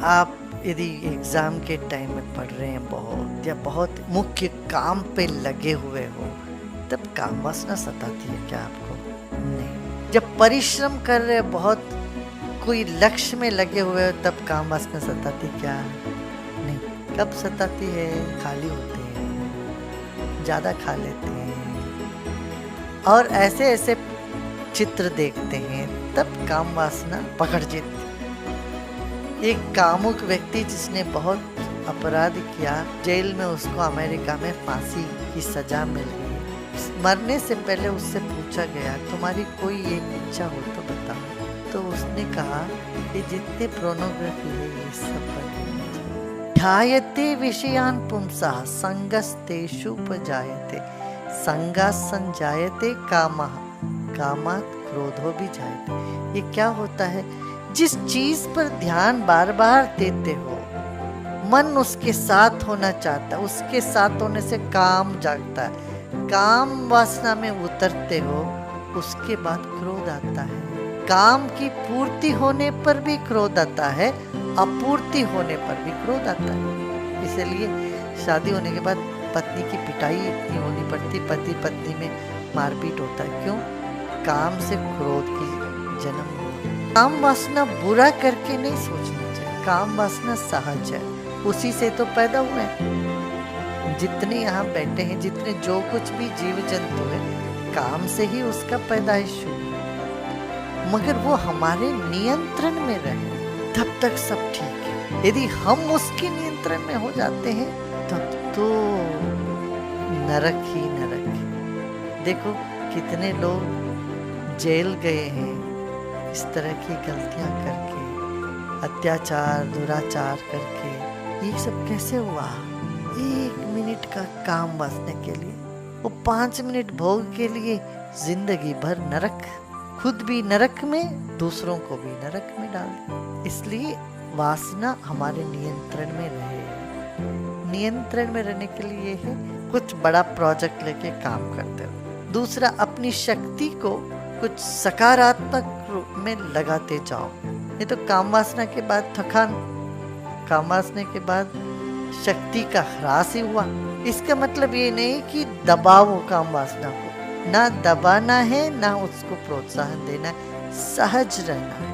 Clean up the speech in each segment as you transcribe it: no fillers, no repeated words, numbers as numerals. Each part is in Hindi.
आप यदि एग्ज़ाम के टाइम में पढ़ रहे हैं बहुत या बहुत मुख्य काम पे लगे हुए हो, तब काम वासना सताती है क्या आपको? नहीं। जब परिश्रम कर रहे हो, बहुत कोई लक्ष्य में लगे हुए हो, तब काम वासना सताती क्या? नहीं। कब सताती है? खाली होते हैं, ज़्यादा खा लेते हैं और ऐसे ऐसे चित्र देखते हैं, तब काम वासना पकड़ लेती है। एक कामुक व्यक्ति जिसने बहुत अपराध किया, जेल में उसको अमेरिका में फांसी की सजा मिल गई। मरने से पहले उससे पूछा गया, तुम्हारी कोई एक इच्छा हो तो बताओ। तो उसने कहा कि जितने प्रोनोग्राफी है ये सब बंद। ध्यायते विषयान पुंसः संगस्तेषुपजायते संगात् संजायते कामः कामात् क्रोधो भी जायते। ये क्या होता है? जिस चीज पर ध्यान बार बार देते हो, मन उसके साथ होना चाहता है, उसके साथ होने से काम जागता है। काम वासना में उतरते हो, उसके बाद क्रोध आता है। काम की पूर्ति होने पर भी क्रोध आता है, अपूर्ति होने पर भी क्रोध आता है। इसलिए शादी होने के बाद पत्नी की पिटाई इतनी होनी पड़ती, पति पत्नी में मारपीट होता है। क्यों? काम से क्रोध की जन्म। काम वासना बुरा करके नहीं सोचना चाहिए। काम वासना सहज है, उसी से तो पैदा हुए हैं। जितने यहाँ बैठे हैं, जितने जो कुछ भी जीव जंतु है, काम से ही उसका पैदाइश हुई। मगर वो हमारे नियंत्रण में रहे, तब तक सब ठीक है। यदि हम उसके नियंत्रण में हो जाते हैं, तब तो नरक ही नरक है। देखो कितने लोग जेल गए हैं इस तरह की गलतियां करके, अत्याचार दुराचार करके। ये सब कैसे हुआ? 1 मिनट का काम वासना के लिए, वो 5 मिनट भोग के लिए जिंदगी भर नरक, खुद भी नरक में, दूसरों को भी नरक में डाल। इसलिए वासना हमारे नियंत्रण में रहे। नियंत्रण में रहने के लिए है कुछ बड़ा प्रोजेक्ट लेके काम करते हो। दूसरा, अपनी शक्ति को कुछ सकारात्मक रूप में लगाते जाओ। ये तो काम वासना के बाद थकान, काम वासना के बाद शक्ति का ह्रास ही हुआ। इसका मतलब ये नहीं कि दबाओ काम वासना को, ना दबाना है ना उसको प्रोत्साहन देना है, सहज रहना है।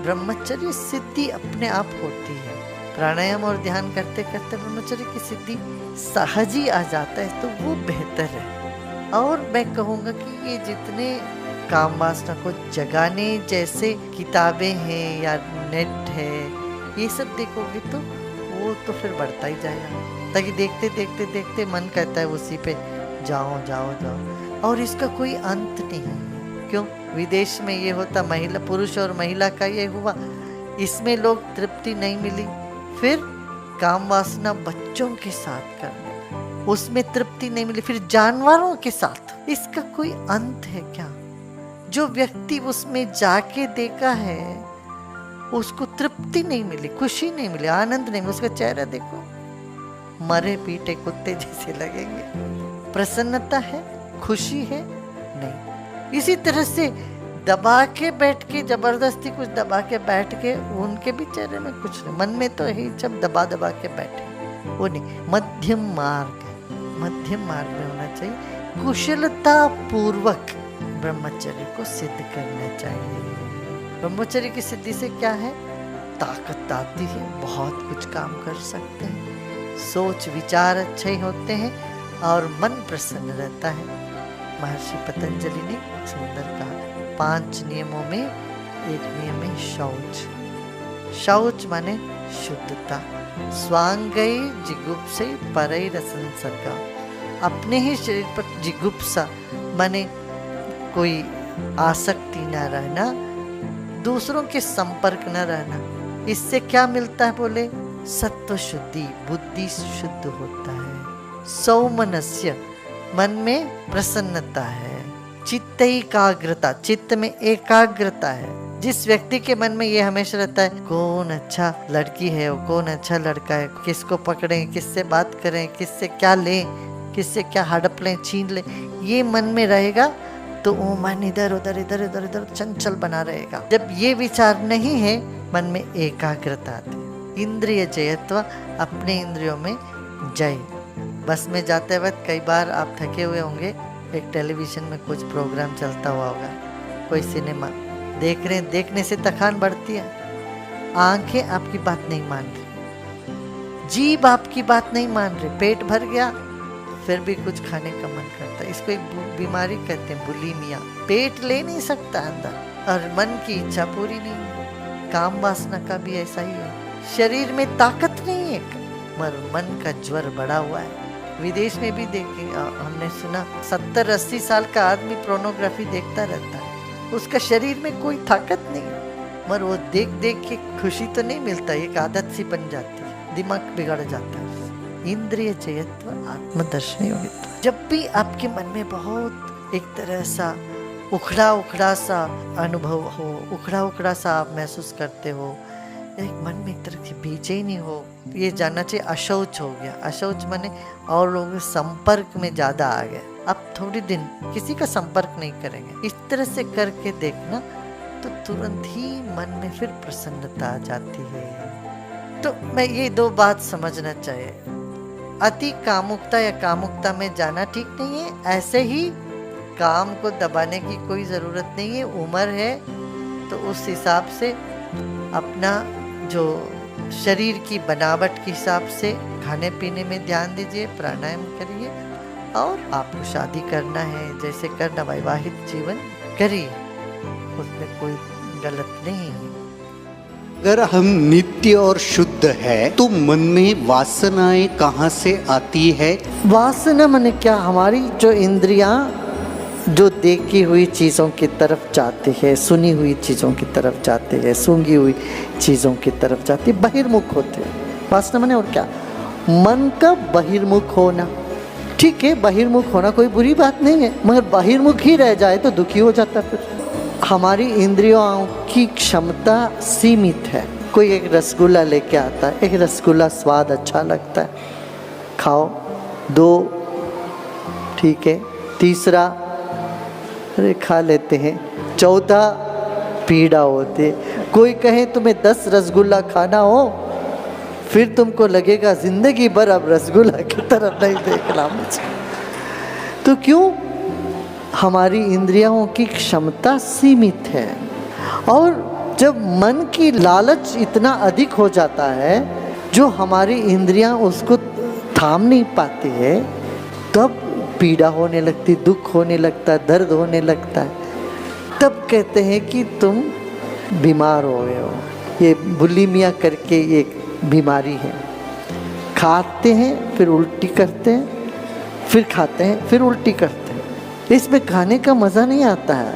ब्रह्मचर्य सिद्धि अपने आप होती है। प्राणायाम और ध्यान करते करते ब्रह्मचर्य की सिद्धि सहज ही आ जाता है, तो वो बेहतर है। और मैं कहूँगा कि ये जितने काम वासना को जगाने जैसे किताबें हैं या नेट है, ये सब देखोगे तो वो तो फिर बढ़ता ही जाएगा। ताकि देखते देखते देखते मन कहता है उसी पे जाओ जाओ जाओ, और इसका कोई अंत नहीं है। क्यों? विदेश में ये होता, महिला पुरुष और महिला का ये हुआ, इसमें लोग तृप्ति नहीं मिली, फिर काम वासना बच्चों के साथ करने, उसमें तृप्ति नहीं मिली, फिर जानवरों के साथ। इसका कोई अंत है क्या? जो व्यक्ति उसमें जाके देखा है, उसको तृप्ति नहीं मिली, खुशी नहीं मिली, आनंद नहीं मिला। उसका चेहरा देखो, मरे पीटे कुत्ते जैसे लगेंगे। प्रसन्नता है, खुशी है नहीं। इसी तरह से दबा के बैठ के, जबरदस्ती कुछ दबा के बैठ के, उनके भी चेहरे में कुछ नहीं, मन में तो ही जब दबा दबा के बैठे, वो नहीं। मध्यम मार्ग है, मध्यम मार्ग में होना चाहिए। कुशलता पूर्वक ब्रह्मचर्य को सिद्ध करना चाहिए। ब्रह्मचर्य की सिद्धि से क्या है? ताकत आती है, बहुत कुछ काम कर सकते हैं, सोच विचार अच्छे होते हैं और मन प्रसन्न रहता है। महर्षि पतंजलि ने सुंदर कहा, 5 नियमों में एक नियम है शौच। शौच माने शुद्धता। स्वांगै जिगुप्सै परैरसंसर्गा। अपने ही शरीर पर जिगुप्सा माने कोई आसक्ति न रहना, दूसरों के संपर्क न रहना। इससे क्या मिलता है? बोले सत्व शुद्धि, बुद्धि शुद्ध होता है। सौमनस्य, मन में प्रसन्नता है। चित्त एकाग्रता, चित्त में एकाग्रता है। जिस व्यक्ति के मन में ये हमेशा रहता है कौन अच्छा लड़की है, कौन अच्छा लड़का है, किसको पकड़ें, किससे बात करें, किससे क्या लें, किससे क्या हड़प लें, छीन लें, ये मन में रहेगा तो वो मन इधर उधर इधर उधर इधर चंचल बना रहेगा। जब ये विचार नहीं है, मन में एकाग्रता आती है। इंद्रिय जयत्व, अपने इंद्रियों में जय। बस में जाते वक्त कई बार आप थके हुए होंगे, एक टेलीविजन में कुछ प्रोग्राम चलता हुआ होगा, कोई सिनेमा देख रहे, देखने से थकान बढ़ती है, आंखें आपकी बात नहीं मान रही, जीभ आपकी बात नहीं मान रही, पेट भर गया फिर भी कुछ खाने का मन करता है। इसको एक बीमारी कहते हैं, बुलिमिया। पेट ले नहीं सकता अंदर और मन की इच्छा पूरी नहीं। काम वासना का भी ऐसा ही है, शरीर में ताकत नहीं है मगर मन का ज्वर बढ़ा हुआ है। विदेश में भी देखे, हमने सुना 70-80 साल का आदमी पोर्नोग्राफी देखता रहता है, उसका शरीर में कोई ताकत नहीं है, मगर वो देख देख के खुशी तो नहीं मिलता, एक आदत सी बन जाती है, दिमाग बिगड़ जाता है। इंद्रिय जयत्व, आत्मदर्शनी योगित्व। जब भी आपके मन में बहुत एक तरह सा उखड़ा उखड़ा सा अनुभव हो, उखड़ा उखड़ा सा आप महसूस करते हो, एक मन में एक तरह की बेचैनी हो, ये जानना चाहिए अशौच हो गया। अशौच माने और लोगों के संपर्क में ज्यादा आ गए, अब थोड़ी दिन किसी का संपर्क नहीं करेंगे, इस तरह से करके देखना तो तुरंत ही मन में फिर प्रसन्नता आ जाती है। तो मैं ये 2 बात समझना चाहिए, अति कामुकता या कामुकता में जाना ठीक नहीं है, ऐसे ही काम को दबाने की कोई जरूरत नहीं है। उम्र है तो उस हिसाब से अपना जो शरीर की बनावट के हिसाब से खाने पीने में ध्यान दीजिए, प्राणायाम करिए, और आपको शादी करना है जैसे करना, वैवाहिक जीवन करिए, उसमें कोई गलत नहीं है। अगर हम नित्य और शुद्ध है तो मन में वासनाएं कहाँ से आती है? वासना माने क्या, हमारी जो इंद्रियां जो देखी हुई चीज़ों की तरफ जाती है, सुनी हुई चीज़ों की तरफ जाती है, सूंघी हुई चीज़ों की तरफ जाती है, बहिर्मुख होते हैं। वासना माने और क्या, मन का बहिर्मुख होना। ठीक है, बहिर्मुख होना कोई बुरी बात नहीं है, मगर बहिर्मुख ही रह जाए तो दुखी हो जाता है। फिर हमारी इंद्रियों की क्षमता सीमित है। कोई एक रसगुल्ला लेके आता है, एक रसगुल्ला स्वाद अच्छा लगता है, खाओ, 2 ठीक है, तीसरा अरे खा लेते हैं, 14 पीड़ा होती है। कोई कहे तुम्हें 10 रसगुल्ला खाना हो, फिर तुमको लगेगा जिंदगी भर अब रसगुल्ला की तरफ नहीं देखना मुझे। तो क्यों, हमारी इंद्रियों की क्षमता सीमित है, और जब मन की लालच इतना अधिक हो जाता है, जो हमारी इंद्रियां उसको थाम नहीं पाती है, तब पीड़ा होने लगती, दुख होने लगता है, दर्द होने लगता है। तब कहते हैं कि तुम बीमार हो गए हो। ये बुलिमिया करके एक बीमारी है। खाते हैं फिर उल्टी करते हैं, फिर खाते हैं फिर उल्टी करते हैं। इसमें खाने का मज़ा नहीं आता है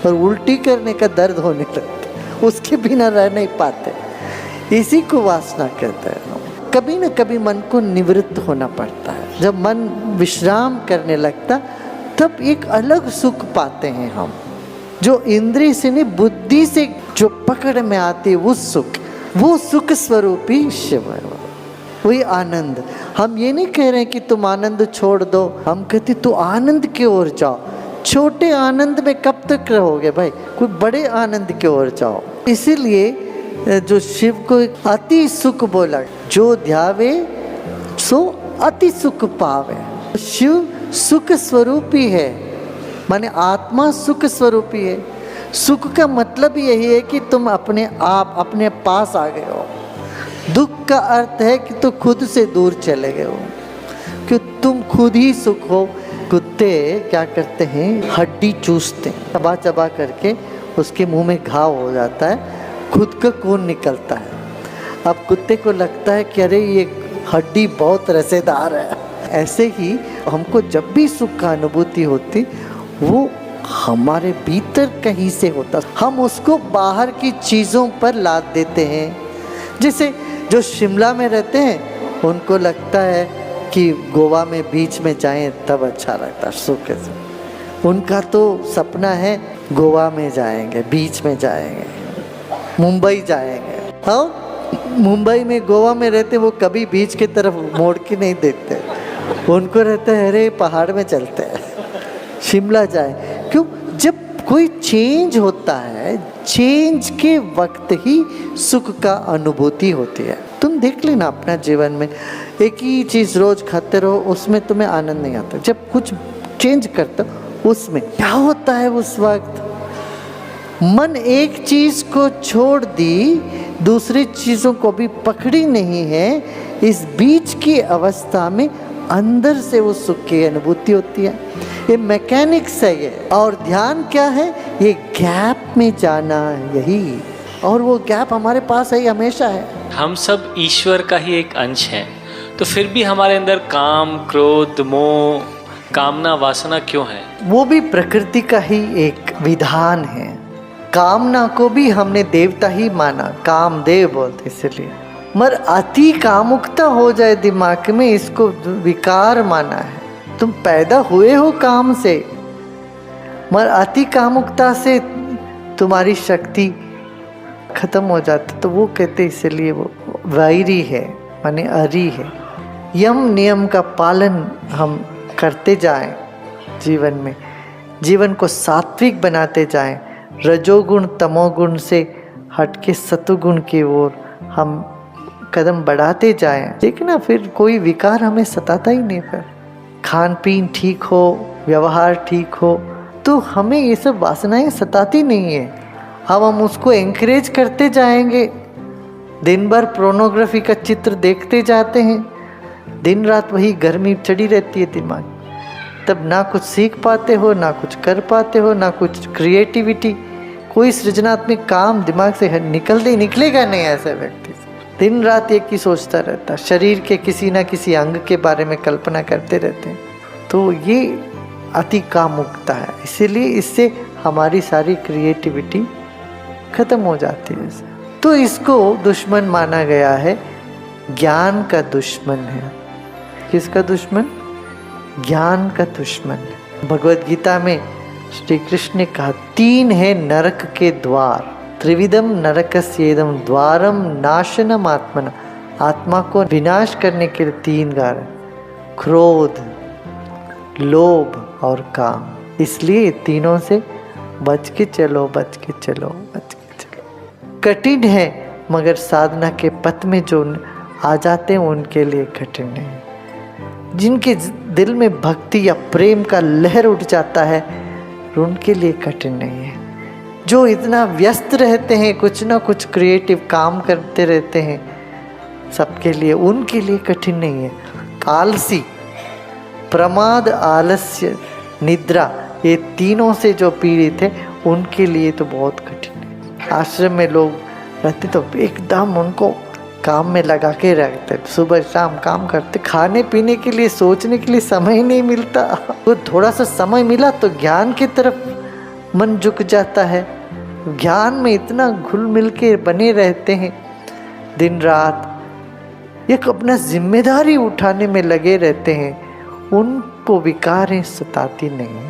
और उल्टी करने का दर्द होने लगता है, उसके बिना रह नहीं पाते। इसी को वासना कहते हैं। कभी न कभी मन को निवृत्त होना पड़ता है। जब मन विश्राम करने लगता तब एक अलग सुख पाते हैं हम, जो इंद्रिय से नहीं बुद्धि से जो पकड़ में आती है वो सुख स्वरूपी शिव है, वही आनंद। हम ये नहीं कह रहे कि तुम आनंद छोड़ दो, हम कहते तो आनंद की ओर जाओ। छोटे आनंद में कब तक रहोगे भाई, कोई बड़े आनंद की ओर जाओ। इसीलिए जो शिव को अति सुख बोला, जो ध्यावे सो अति सुख पावे। शिव सुख स्वरूपी है, माने आत्मा सुख स्वरूपी है। सुख का मतलब यही है कि तुम अपने आप अपने पास आ गए हो। दुख का अर्थ है कि तुम खुद से दूर चले गए हो, कि तुम खुद ही सुख हो। कुत्ते क्या करते हैं, हड्डी चूसते हैं, चबा चबा करके उसके मुंह में घाव हो जाता है, खुद का खून निकलता है। अब कुत्ते को लगता है कि अरे ये हड्डी बहुत रसेदार है। ऐसे ही हमको जब भी सुख का अनुभूति होती, वो हमारे भीतर कहीं से होता, हम उसको बाहर की चीज़ों पर लाद देते हैं। जैसे जो शिमला में रहते हैं, उनको लगता है कि गोवा में बीच में जाएं तब अच्छा लगता है, सुख से। उनका तो सपना है गोवा में जाएंगे, बीच में जाएंगे, मुंबई जाएंगे। और मुंबई में गोवा में रहते वो कभी बीच की तरफ मोड़ के नहीं देखते, उनको रहता है अरे पहाड़ में चलते हैं, शिमला जाए। क्यों, जब कोई चेंज होता है, चेंज के वक्त ही सुख का अनुभूति होती है। तुम देख लेना अपना जीवन में, एक ही चीज़ रोज खाते रहो, उसमें तुम्हें आनंद नहीं आता। जब कुछ चेंज करते हो उसमें क्या होता है, उस वक्त मन एक चीज को छोड़ दी, दूसरी चीजों को भी पकड़ी नहीं है, इस बीच की अवस्था में अंदर से वो सुख की अनुभूति होती है। ये मैकेनिक्स है ये। और ध्यान क्या है, ये गैप में जाना है यही, और वो गैप हमारे पास है, हमेशा है। हम सब ईश्वर का ही एक अंश हैं, तो फिर भी हमारे अंदर काम, क्रोध, मोह, कामना, वासना क्यों है? वो भी प्रकृति का ही एक विधान है। कामना को भी हमने देवता ही माना, कामदेव बोलते इसलिए। मगर अति कामुकता हो जाए दिमाग में, इसको विकार माना है। तुम पैदा हुए हो काम से, मगर अति कामुकता से तुम्हारी शक्ति खत्म हो जाती, तो वो कहते इसलिए वो वैरी है, माने अरी है। यम नियम का पालन हम करते जाएं जीवन में, जीवन को सात्विक बनाते जाएं, रजोगुण तमोगुण से हटके सतुगुण की ओर हम कदम बढ़ाते जाएं, देखना फिर कोई विकार हमें सताता ही नहीं। फिर खान पीन ठीक हो, व्यवहार ठीक हो, तो हमें ये सब वासनाएं सताती नहीं है। हम उसको एंकरेज करते जाएंगे। दिन भर पोर्नोग्राफी का चित्र देखते जाते हैं, दिन रात वही गर्मी चढ़ी रहती है दिमाग, तब ना कुछ सीख पाते हो, ना कुछ कर पाते हो, ना कुछ क्रिएटिविटी, कोई सृजनात्मक काम दिमाग से निकलेगा नहीं ऐसे व्यक्ति से। दिन रात एक ही सोचता रहता, शरीर के किसी ना किसी अंग के बारे में कल्पना करते रहते हैं। तो ये अति कामुकता है, इसीलिए इससे हमारी सारी क्रिएटिविटी खत्म हो जाती है। तो इसको दुश्मन माना गया है, ज्ञान का दुश्मन है। किसका दुश्मन? ज्ञान का दुश्मन। भगवद गीता में श्री कृष्ण ने कहा, 3 है नरक के द्वार, त्रिविधम नरकस्येदम द्वारम नाशनम आत्मना। आत्मा को विनाश करने के लिए 3 कारण, क्रोध, लोभ और काम। इसलिए तीनों से बच के चलो, बच के चलो, बच के चलो। कठिन है, मगर साधना के पथ में जो आ जाते हैं उनके लिए कठिन नहीं। जिनके दिल में भक्ति या प्रेम का लहर उठ जाता है, उनके लिए कठिन नहीं है। जो इतना व्यस्त रहते हैं, कुछ ना कुछ क्रिएटिव काम करते रहते हैं, सबके लिए, उनके लिए कठिन नहीं है। आलसी, प्रमाद, आलस्य, निद्रा, ये तीनों से जो पीड़ित है उनके लिए तो बहुत कठिन है। आश्रम में लोग रहते तो एकदम उनको काम में लगा के रखते, सुबह शाम काम करते, खाने पीने के लिए, सोचने के लिए समय नहीं मिलता। तो थोड़ा सा समय मिला तो ज्ञान की तरफ मन झुक जाता है। ज्ञान में इतना घुल मिल के बने रहते हैं, दिन रात एक अपना जिम्मेदारी उठाने में लगे रहते हैं, उनको विकारें सताती नहीं।